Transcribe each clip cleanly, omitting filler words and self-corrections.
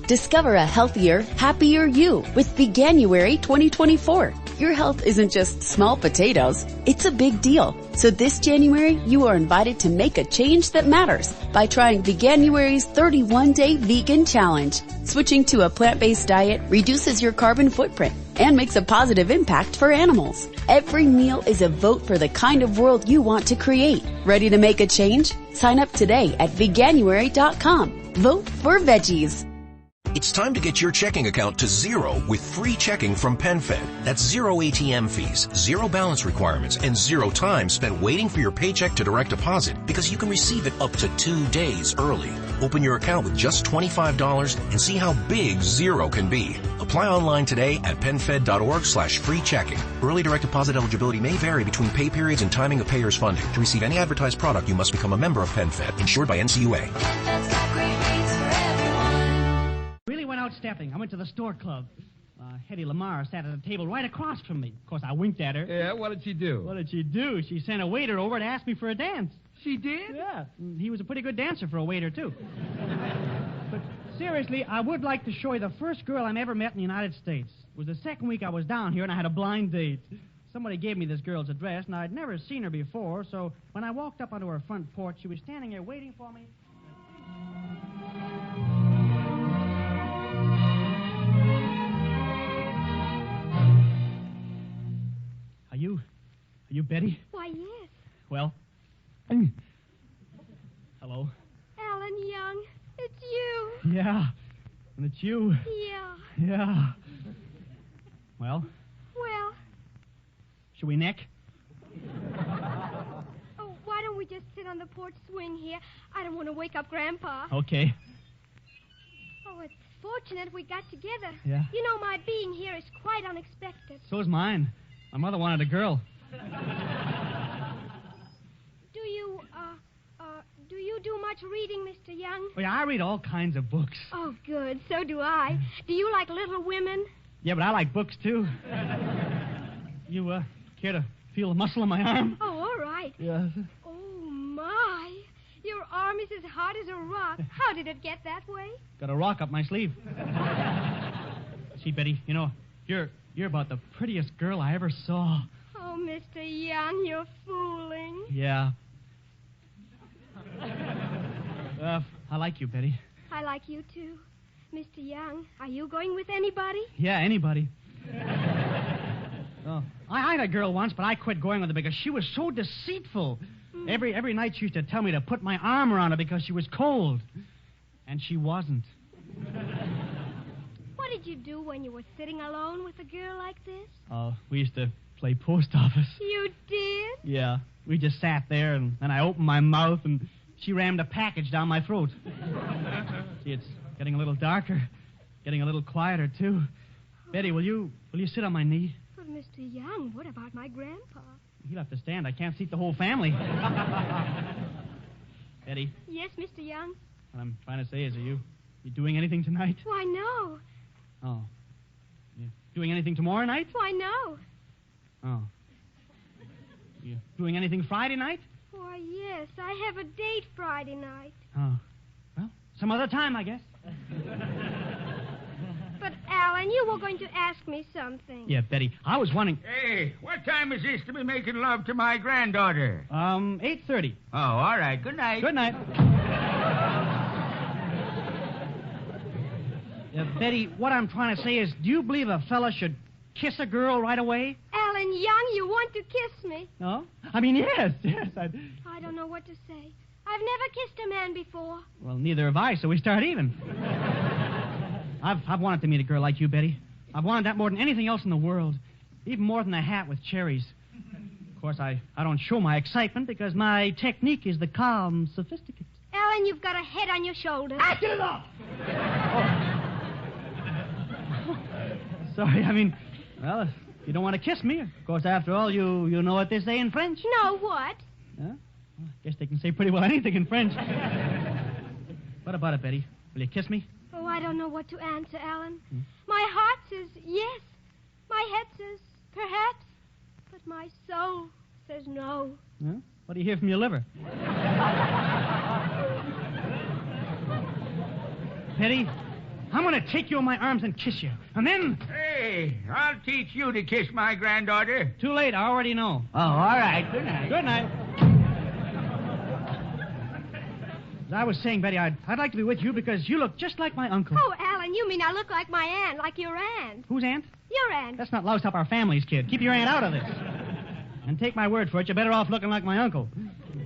Discover a healthier, happier you with Veganuary 2024. Your health isn't just small potatoes, it's a big deal. So this January, you are invited to make a change that matters by trying Veganuary's 31-day vegan challenge. Switching to a plant-based diet reduces your carbon footprint and makes a positive impact for animals. Every meal is a vote for the kind of world you want to create. Ready to make a change? Sign up today at veganuary.com. Vote for veggies. It's time to get your checking account to zero with free checking from PenFed. That's zero ATM fees, zero balance requirements, and zero time spent waiting for your paycheck to direct deposit because you can receive it up to 2 days early. Open your account with just $25 and see how big zero can be. Apply online today at penfed.org/free checking. Early direct deposit eligibility may vary between pay periods and timing of payer's funding. To receive any advertised product, you must become a member of PenFed, insured by NCUA. Out stepping. I went to the store club. Hetty Lamar sat at a table right across from me. Of course, I winked at her. Yeah, what did she do? What did she do? She sent a waiter over to ask me for a dance. She did? Yeah. He was a pretty good dancer for a waiter, too. But seriously, I would like to show you the first girl I ever met in the United States. It was the second week I was down here, and I had a blind date. Somebody gave me this girl's address, and I'd never seen her before, so when I walked up onto her front porch, she was standing there waiting for me. Are you Betty? Why, yes. Well, hello. Alan Young, it's you. Yeah, and it's you. Yeah. Yeah. Well, should we neck? Oh, why don't we just sit on the porch swing here? I don't want to wake up Grandpa. Okay. Oh, it's fortunate we got together. Yeah. You know, my being here is quite unexpected. So's mine. My mother wanted a girl. Do you do much reading, Mr. Young? Oh, yeah, I read all kinds of books. Oh, good. So do I. Do you like Little Women? Yeah, but I like books, too. You, care to feel the muscle in my arm? Oh, all right. Yeah. Oh, my. Your arm is as hard as a rock. How did it get that way? Got a rock up my sleeve. See, Betty, you know, you're about the prettiest girl I ever saw. Oh, Mr. Young, you're fooling. Yeah. I like you, Betty. I like you, too. Mr. Young, are you going with anybody? Yeah, anybody. Oh, I had a girl once, but I quit going with her because she was so deceitful. Every night she used to tell me to put my arm around her because she was cold. And she wasn't. What did you do when you were sitting alone with a girl like this? Oh, we used to play post office. You did? Yeah. We just sat there, and then I opened my mouth, and she rammed a package down my throat. See, it's getting a little darker, getting a little quieter, too. Betty, will you sit on my knee? But, Mr. Young, what about my grandpa? He'll have to stand. I can't seat the whole family. Betty? Yes, Mr. Young? What I'm trying to say is, you doing anything tonight? Why, no. Oh. You doing anything tomorrow night? Why, no. Oh. You doing anything Friday night? Why, yes. I have a date Friday night. Oh. Well, some other time, I guess. But, Alan, you were going to ask me something. Yeah, Betty, I was wondering... Hey, what time is this to be making love to my granddaughter? 8:30. Oh, all right. Good night. Good night. Betty, what I'm trying to say is, do you believe a fella should kiss a girl right away? Alan Young, you want to kiss me? No? I mean, yes. I don't know what to say. I've never kissed a man before. Well, neither have I, so we start even. I've wanted to meet a girl like you, Betty. I've wanted that more than anything else in the world. Even more than a hat with cherries. Of course, I don't show my excitement because my technique is the calm, sophisticated. Alan, you've got a head on your shoulders. Get it off! Sorry, I mean, well, if you don't want to kiss me, of course, after all, you know what they say in French. No, what? Huh? Well, I guess they can say pretty well anything in French. What about it, Betty? Will you kiss me? Oh, I don't know what to answer, Alan. My heart says yes. My head says perhaps. But my soul says no. Huh? What do you hear from your liver? Betty, I'm going to take you in my arms and kiss you. And then... Hey, I'll teach you to kiss my granddaughter. Too late. I already know. Oh, all right. Good night. Good night. As I was saying, Betty, I'd like to be with you because you look just like my uncle. Oh, Alan, you mean I look like my aunt, like your aunt. Whose aunt? Your aunt. Let's not louse up our families, kid. Keep your aunt out of this. And take my word for it, you're better off looking like my uncle.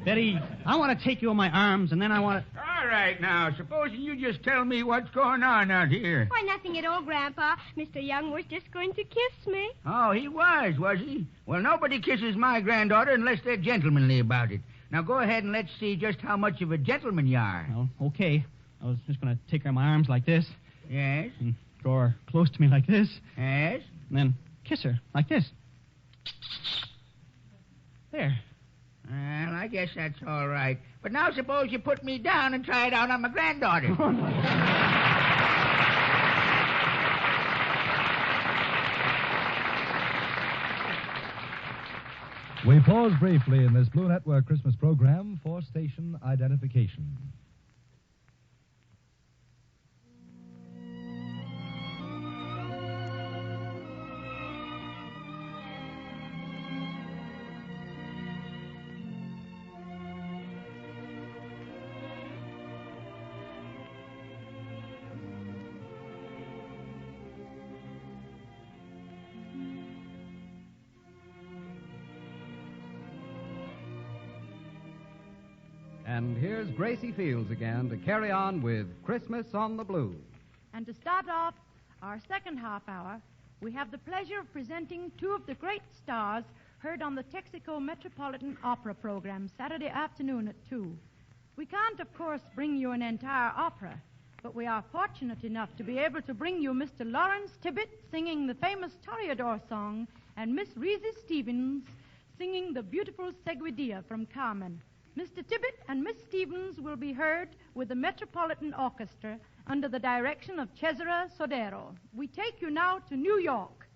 Betty, I want to take you in my arms, and then I want to... All right, now, supposing you just tell me what's going on out here. Why, nothing at all, Grandpa. Mr. Young was just going to kiss me. Oh, he was he? Well, nobody kisses my granddaughter unless they're gentlemanly about it. Now, go ahead and let's see just how much of a gentleman you are. Well, okay. I was just going to take her in my arms like this. Yes? And draw her close to me like this. Yes? And then kiss her like this. There. Well, I guess that's all right. But now suppose you put me down and try it out on my granddaughter. We pause briefly in this Blue Network Christmas program for station identification. And here's Gracie Fields again to carry on with Christmas on the Blue. And to start off our second half hour, we have the pleasure of presenting two of the great stars heard on the Texaco Metropolitan Opera program Saturday afternoon at 2. We can't, of course, bring you an entire opera, but we are fortunate enough to be able to bring you Mr. Lawrence Tibbett singing the famous Toreador song and Miss Reese Stevens singing the beautiful Seguidilla from Carmen. Mr. Tibbett and Miss Stevens will be heard with the Metropolitan Orchestra under the direction of Cesare Sodero. We take you now to New York.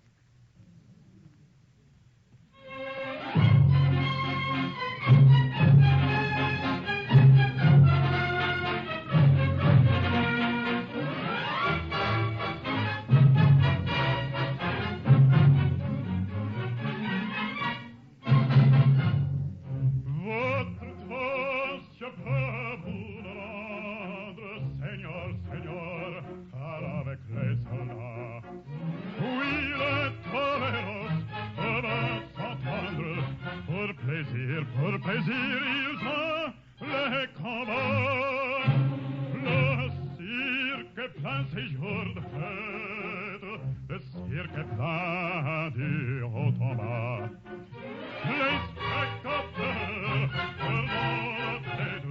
Pour plaisir, ils ont les combats. Le cirque est plein ces jours de fête. Le cirque est plein du haut en bas. Les spectateurs perdent la tête.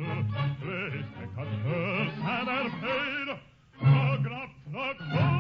Les spectateurs s'interpellent. Frog, frog, frog.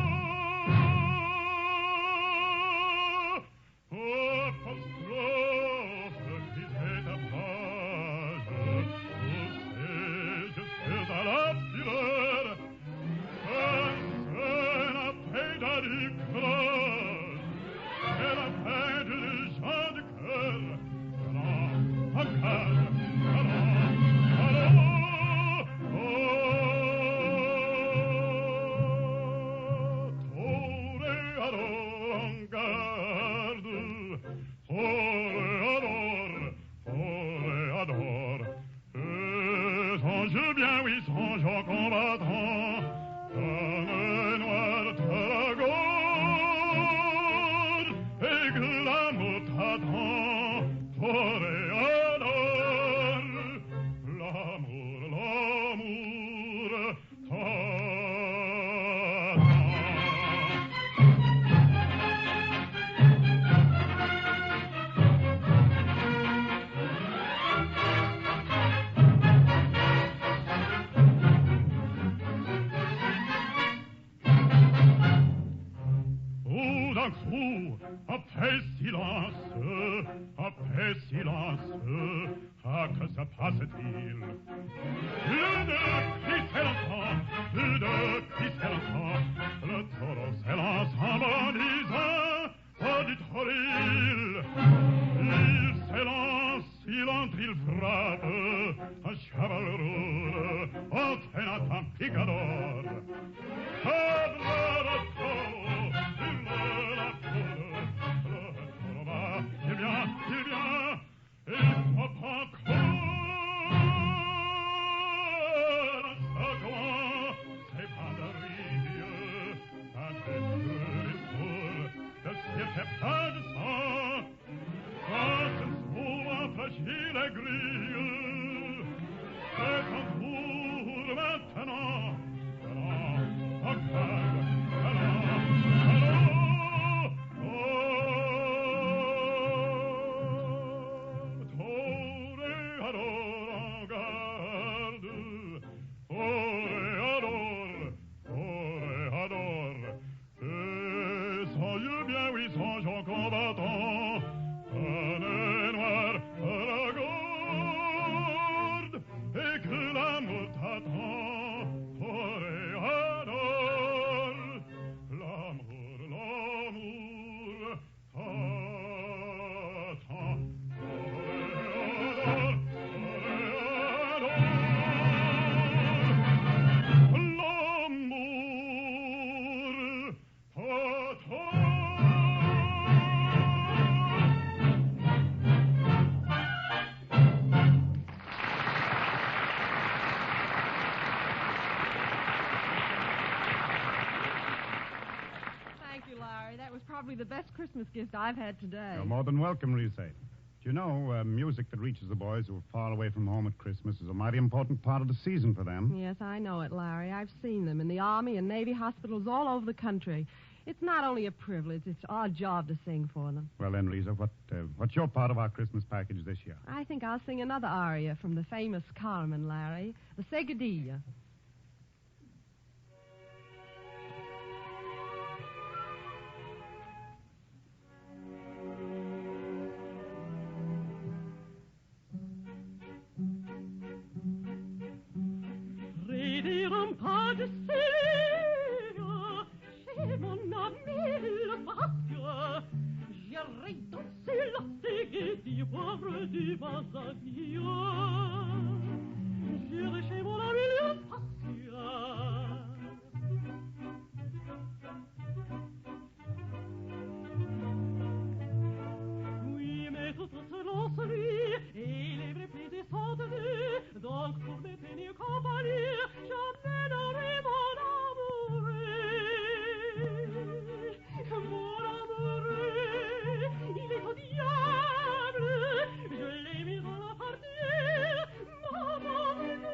Après silence, ah, que se passe-t-il? Plus de cris s'élançant, plus de cris s'élançant, le taureau s'élance en bondissant au du toril. Il s'élance, il entre, il frappe, un cheval roule, entraînant un picador. songeons combattants, prenez noir à la garde, et que l'amour t'attend, toréador. L'amour t'attend, toréador, Thank you, Larry. That was probably the best Christmas gift I've had today. You're more than welcome, Reese. Do you know, music that reaches the boys who are far away from home at Christmas is a mighty important part of the season for them. Yes, I know it, Larry. I've seen them in the Army and Navy hospitals all over the country. It's not only a privilege, it's our job to sing for them. Well, then, Risa, what's your part of our Christmas package this year? I think I'll sing another aria from the famous Carmen, Larry, the Seguidilla. de Seigneur, chez mon ami le Pascal, j'irai danser la Seguidilla, pauvre du Bazania. J'irai chez mon ami le Pascal. Oui, mais tout se lance lui, et les vrais prix descendent lui, donc pour me tenir compagnie, j'emmènerai mon amoureux, il est au diable, je l'ai mis dans la partie, maman est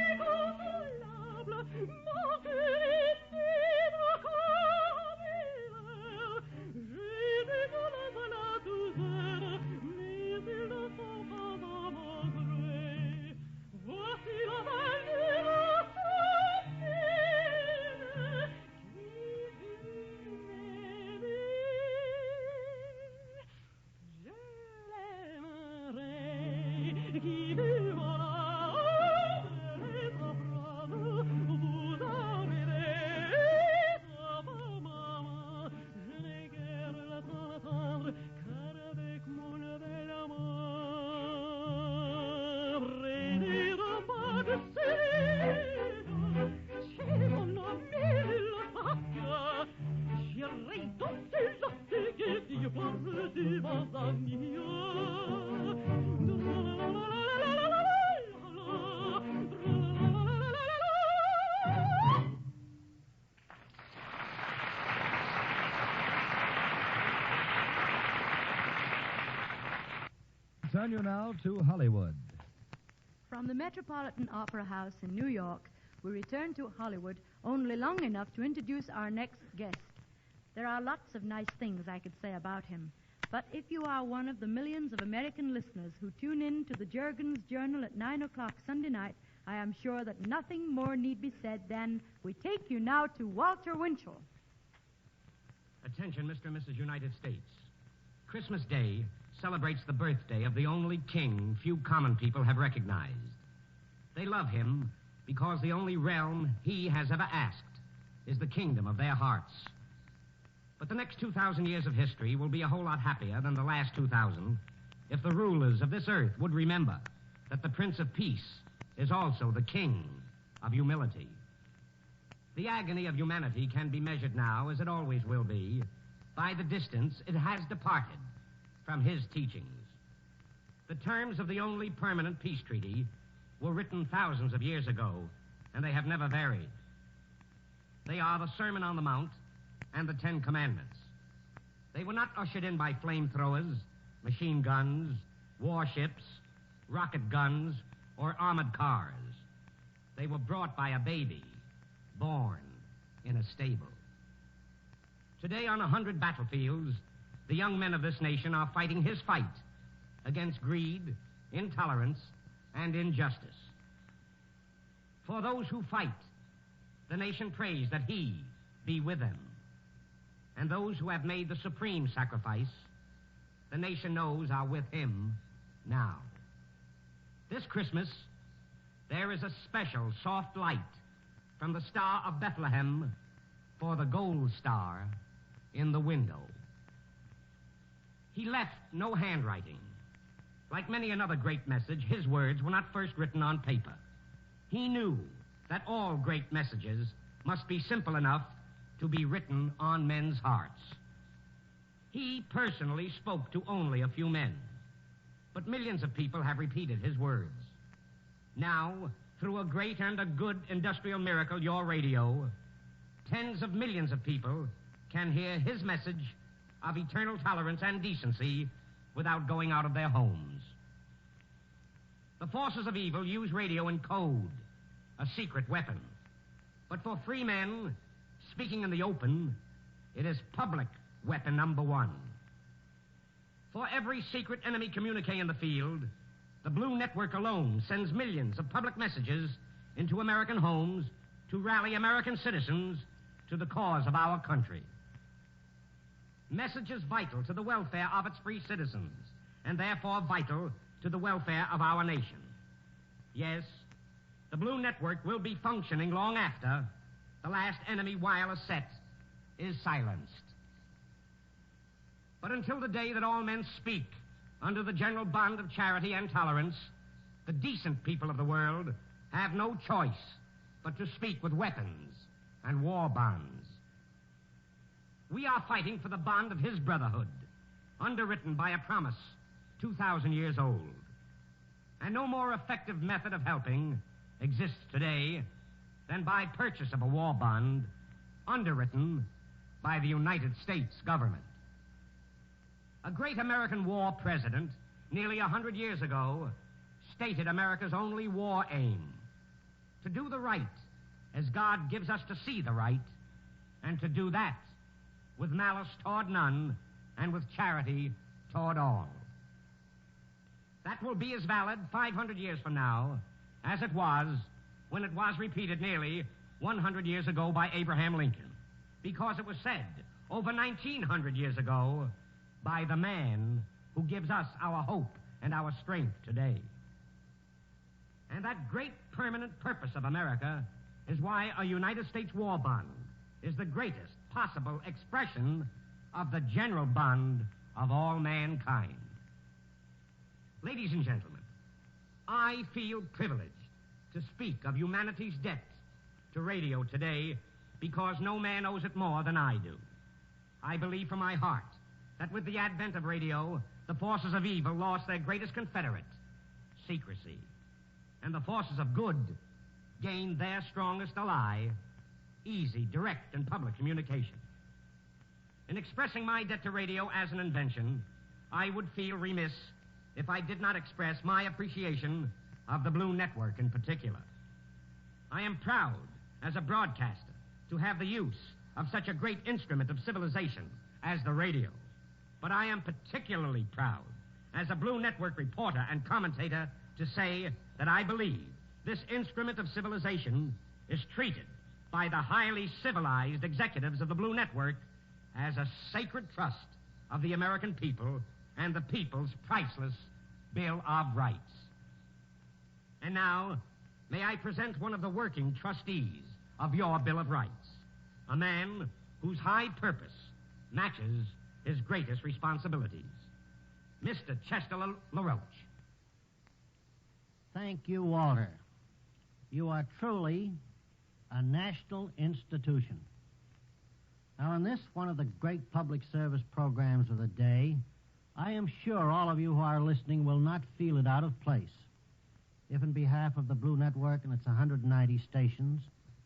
inconsolable, mon cœur est libre comme il est, j'ai des douleurs à la douzaine, mais ils ne sont pas dans mon gré. Voici la belle Turn you now to Hollywood. From the Metropolitan Opera House in New York, we return to Hollywood only long enough to introduce our next guest. There are lots of nice things I could say about him, but if you are one of the millions of American listeners who tune in to the Jurgens Journal at 9 o'clock Sunday night, I am sure that nothing more need be said than we take you now to Walter Winchell. Attention, Mr. and Mrs. United States. Christmas Day celebrates the birthday of the only king few common people have recognized. They love him because the only realm he has ever asked is the kingdom of their hearts. But the next 2,000 years of history will be a whole lot happier than the last 2,000 if the rulers of this earth would remember that the Prince of Peace is also the king of humility. The agony of humanity can be measured now, as it always will be, by the distance it has departed from his teachings. The terms of the only permanent peace treaty were written thousands of years ago, and they have never varied. They are the Sermon on the Mount and the Ten Commandments. They were not ushered in by flamethrowers, machine guns, warships, rocket guns, or armored cars. They were brought by a baby, born in a stable. Today, on 100 battlefields, the young men of this nation are fighting his fight against greed, intolerance, and injustice. For those who fight, the nation prays that he be with them. and those who have made the supreme sacrifice, the nation knows are with him now. This Christmas, there is a special soft light from the Star of Bethlehem for the gold star in the window. He left no handwriting. Like many another great message, his words were not first written on paper. He knew that all great messages must be simple enough to be written on men's hearts. He personally spoke to only a few men, but millions of people have repeated his words. Now, through a great and a good industrial miracle, your radio, tens of millions of people can hear his message of eternal tolerance and decency without going out of their homes. The forces of evil use radio in code, a secret weapon. But for free men, speaking in the open, it is public weapon number one. For every secret enemy communique in the field, the Blue Network alone sends millions of public messages into American homes to rally American citizens to the cause of our country. Messages vital to the welfare of its free citizens, and therefore vital to the welfare of our nation. Yes, the Blue Network will be functioning long after the last enemy wireless set is silenced. But until the day that all men speak under the general bond of charity and tolerance, the decent people of the world have no choice but to speak with weapons and war bonds. We are fighting for the bond of his brotherhood, underwritten by a promise 2,000 years old. And no more effective method of helping exists today than by purchase of a war bond underwritten by the United States government. A great American war president, nearly 100 years ago, stated America's only war aim: to do the right as God gives us to see the right, and to do that with malice toward none and with charity toward all. That will be as valid 500 years from now as it was when it was repeated nearly 100 years ago by Abraham Lincoln, because it was said over 1,900 years ago by the man who gives us our hope and our strength today. And that great permanent purpose of America is why a United States war bond is the greatest possible expression of the general bond of all mankind. Ladies and gentlemen, I feel privileged to speak of humanity's debt to radio today because no man owes it more than I do. I believe from my heart that with the advent of radio, the forces of evil lost their greatest confederate, secrecy, and the forces of good gained their strongest ally, easy, direct, and public communication. In expressing my debt to radio as an invention, I would feel remiss if I did not express my appreciation of the Blue Network in particular. I am proud, as a broadcaster, to have the use of such a great instrument of civilization as the radio. But I am particularly proud, as a Blue Network reporter and commentator, to say that I believe this instrument of civilization is treated by the highly civilized executives of the Blue Network as a sacred trust of the American people and the people's priceless Bill of Rights. And now, may I present one of the working trustees of your Bill of Rights, a man whose high purpose matches his greatest responsibilities, Mr. Chester LaRoche. Thank you, Walter. You are truly a national institution. Now, in this, one of the great public service programs of the day, I am sure all of you who are listening will not feel it out of place if, in behalf of the Blue Network and its 190 stations,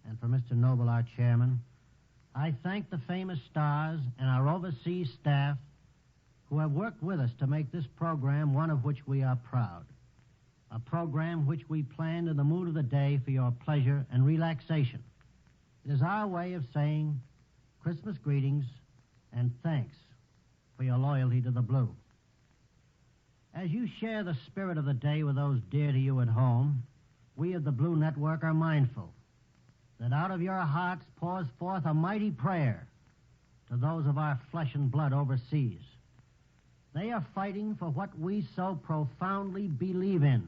and for Mr. Noble, our chairman, I thank the famous stars and our overseas staff who have worked with us to make this program one of which we are proud. A program which we planned in the mood of the day for your pleasure and relaxation. It is our way of saying Christmas greetings and thanks for your loyalty to the Blue. As you share the spirit of the day with those dear to you at home, we of the Blue Network are mindful that out of your hearts pours forth a mighty prayer to those of our flesh and blood overseas. They are fighting for what we so profoundly believe in,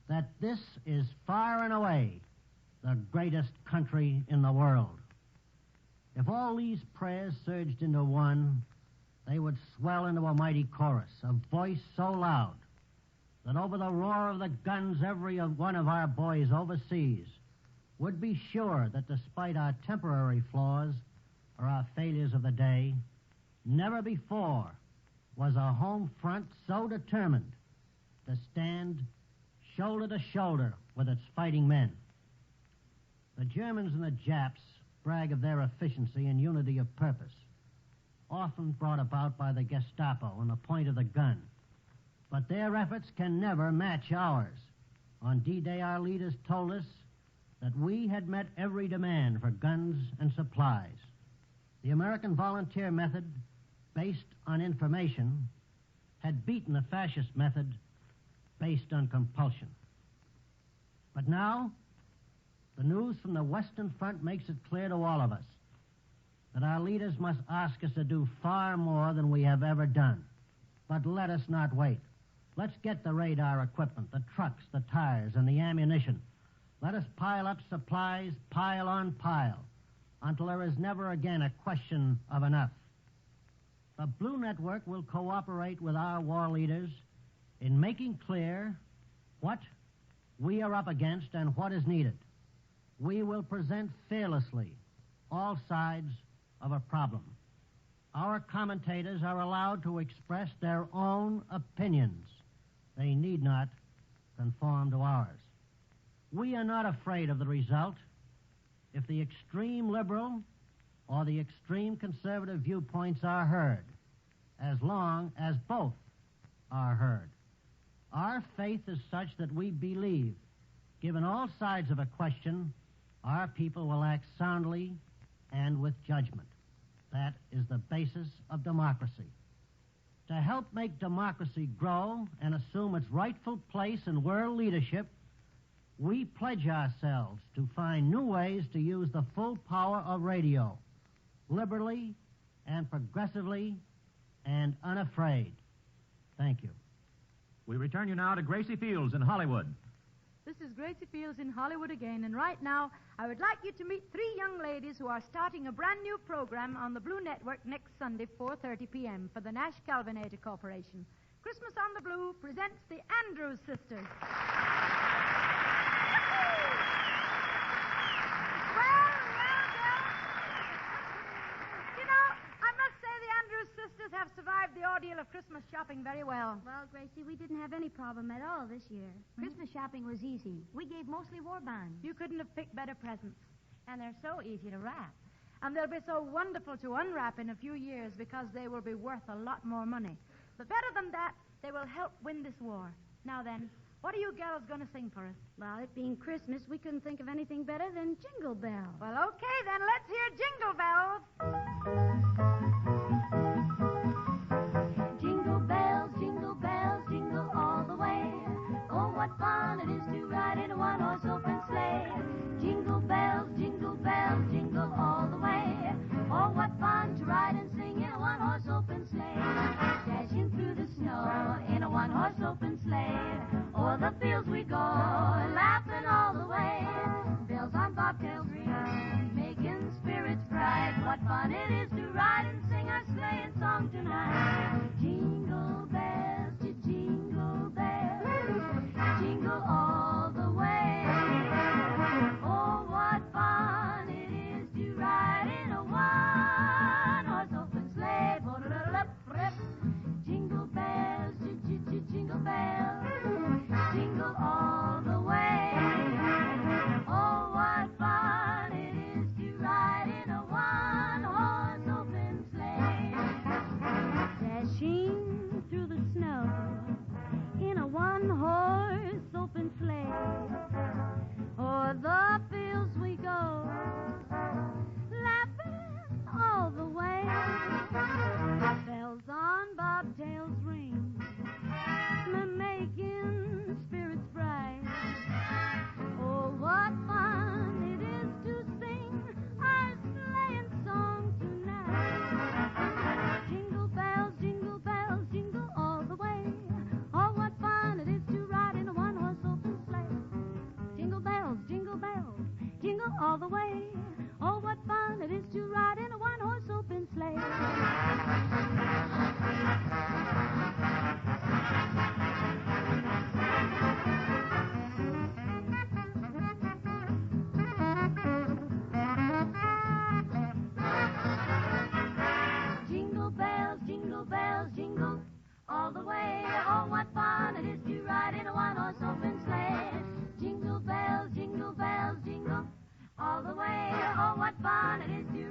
that this is far and away the greatest country in the world. If all these prayers surged into one, they would swell into a mighty chorus, a voice so loud that over the roar of the guns every one of our boys overseas would be sure that despite our temporary flaws or our failures of the day, never before was a home front so determined to stand shoulder to shoulder with its fighting men. The Germans and the Japs brag of their efficiency and unity of purpose, often brought about by the Gestapo and the point of the gun. But their efforts can never match ours. On D-Day, our leaders told us that we had met every demand for guns and supplies. The American volunteer method, based on information, had beaten the fascist method based on compulsion. But now, the news from the Western Front makes it clear to all of us that our leaders must ask us to do far more than we have ever done. But let us not wait. Let's get the radar equipment, the trucks, the tires, and the ammunition. Let us pile up supplies, pile on pile, until there is never again a question of enough. The Blue Network will cooperate with our war leaders in making clear what we are up against and what is needed. We will present fearlessly all sides of a problem. Our commentators are allowed to express their own opinions. They need not conform to ours. We are not afraid of the result if the extreme liberal or the extreme conservative viewpoints are heard, as long as both are heard. Our faith is such that we believe, given all sides of a question, our people will act soundly and with judgment. That is the basis of democracy. To help make democracy grow and assume its rightful place in world leadership, we pledge ourselves to find new ways to use the full power of radio, liberally and progressively and unafraid. Thank you. We return you now to Gracie Fields in Hollywood. This is Gracie Fields in Hollywood again, and right now I would like you to meet three young ladies who are starting a brand new program on the Blue Network next Sunday, 4:30 p.m. for the Nash Calvinator Corporation. Christmas on the Blue presents the Andrews Sisters. Sisters have survived the ordeal of Christmas shopping very well. Well, Gracie, we didn't have any problem at all this year. Christmas shopping was easy. We gave mostly war bonds. You couldn't have picked better presents. And they're so easy to wrap. And they'll be so wonderful to unwrap in a few years because they will be worth a lot more money. But better than that, they will help win this war. Now then, what are you gals going to sing for us? Well, it being Christmas, we couldn't think of anything better than Jingle Bells. Well, okay, then let's hear Jingle Bells. Jingle bells, jingle all the way. Oh, what fun it is to ride in a one-horse open sleigh. Jingle bells, jingle all the way. Oh, what fun to ride and sing in a one-horse open sleigh. Dashing through the snow in a one-horse open sleigh. O'er the fields we go, laughing all the way. Bells on bobtails ring, making spirits bright. What fun it is to ride and sing our sleighing song tonight. Jingle bells, jingle bells, jingle all the way. Oh, what fun it is to ride in a one-horse open sleigh. Jingle bells, jingle bells, jingle all the way. Oh, what fun it is to ride in a one-horse open sleigh. Dashing through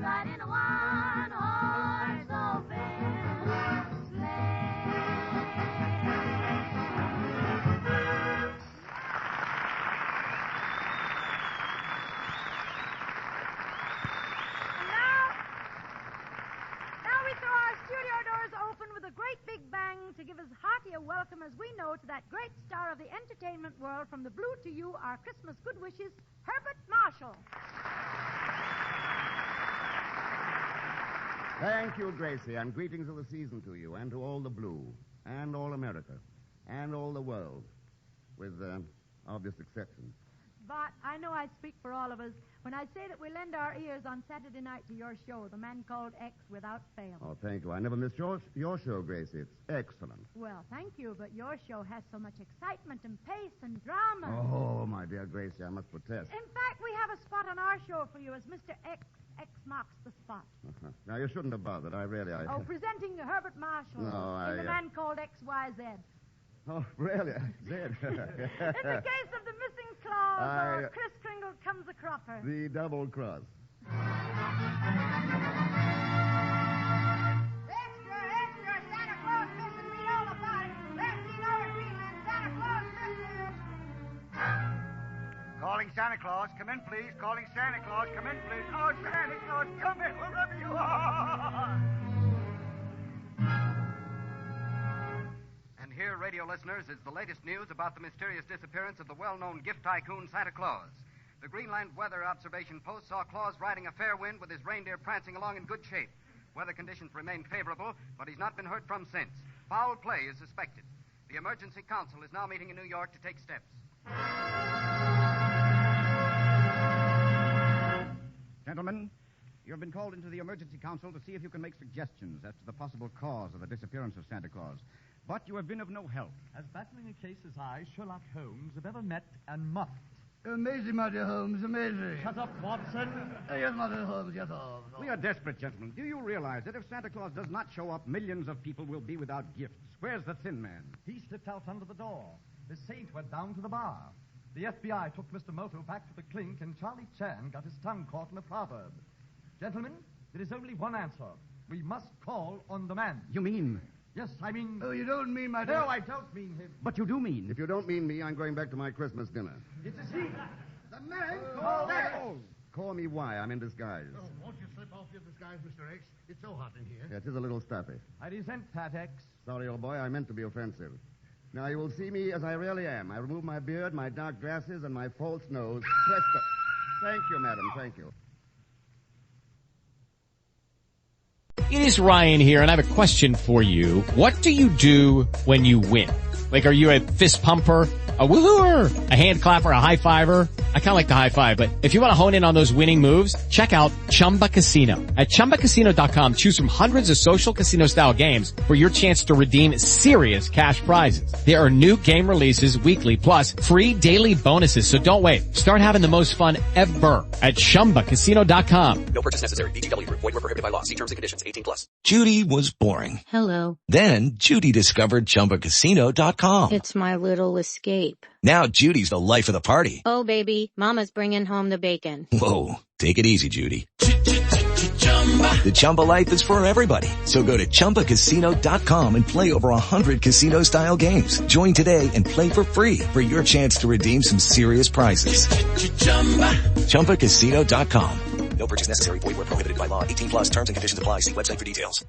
ride in a one-horse open sleigh. Now we throw our studio doors open with a great big bang to give as hearty a welcome as we know to that great star of the entertainment world. From the Blue to you, our Christmas good wishes, Herbert Marshall. Thank you, Gracie, and greetings of the season to you, and to all the Blue, and all America, and all the world, with obvious exceptions. But I know I speak for all of us when I say that we lend our ears on Saturday night to your show, The Man Called X, without fail. Oh, thank you. I never missed your show, Gracie. It's excellent. Well, thank you, but your show has so much excitement and pace and drama. Oh, my dear Gracie, I must protest. In fact, we have a spot on our show for you as Mr. X. X marks the spot. Uh-huh. Now, you shouldn't have bothered. Oh, presenting Herbert Marshall No, in The Man Called XYZ. Oh, really? Zed. In the case of the missing clause, or Kris Kringle comes a cropper. The double cross. Extra, extra, Santa Claus missing, read all about it. Last seen over Greenland, Santa Claus missing. Calling Santa Claus. Come in, please. Calling Santa Claus. Come in, please. Oh, Santa Claus, come in wherever you are. And here, radio listeners, is the latest news about the mysterious disappearance of the well-known gift tycoon Santa Claus. The Greenland Weather Observation Post saw Claus riding a fair wind with his reindeer prancing along in good shape. Weather conditions remain favorable, but he's not been heard from since. Foul play is suspected. The Emergency Council is now meeting in New York to take steps. Gentlemen, you've been called into the Emergency Council to see if you can make suggestions as to the possible cause of the disappearance of Santa Claus. But you have been of no help. As battling a case as I, Sherlock Holmes, have ever met and muffed. Amazing, my dear Holmes, amazing. Shut up, Watson. Yes, my dear Holmes, yes, Holmes. We are desperate, gentlemen. Do you realize that if Santa Claus does not show up, millions of people will be without gifts? Where's the Thin Man? He slipped out under the door. The saint went down to the bar. The FBI took Mr. Moto back to the clink, and Charlie Chan got his tongue caught in a proverb. Gentlemen, there is only one answer. We must call on the man. You mean? Yes, I mean... Oh, you don't mean my dear... No, I don't mean him. But you do mean. If you don't mean me, I'm going back to my Christmas dinner. It is he. The man called X. Call me why. I'm in disguise. Oh, won't you slip off your disguise, Mr. X? It's so hot in here. Yeah, it is a little stuffy. I resent that, X. Sorry, old boy, I meant to be offensive. Now, you will see me as I really am. I remove my beard, my dark glasses, and my false nose. Presto. Thank you, madam. Thank you. It is Ryan here, and I have a question for you. What do you do when you win? Like, are you a fist pumper, a woo-hooer, a hand clapper, a high-fiver? I kind of like the high-five, but if you want to hone in on those winning moves, check out Chumba Casino. At ChumbaCasino.com, choose from hundreds of social casino-style games for your chance to redeem serious cash prizes. There are new game releases weekly, plus free daily bonuses, so don't wait. Start having the most fun ever at ChumbaCasino.com. No purchase necessary. VGW. Void where prohibited by law. See terms and conditions. 18+. Judy was boring. Hello. Then Judy discovered ChumbaCasino.com. It's my little escape. Now Judy's the life of the party. Oh, baby, mama's bringing home the bacon. Whoa, take it easy, Judy. The Chumba life is for everybody. So go to ChumbaCasino.com and play over 100 casino-style games. Join today and play for free for your chance to redeem some serious prizes. ChumbaCasino.com. No purchase necessary. Void where prohibited by law. 18+. Terms and conditions apply. See website for details.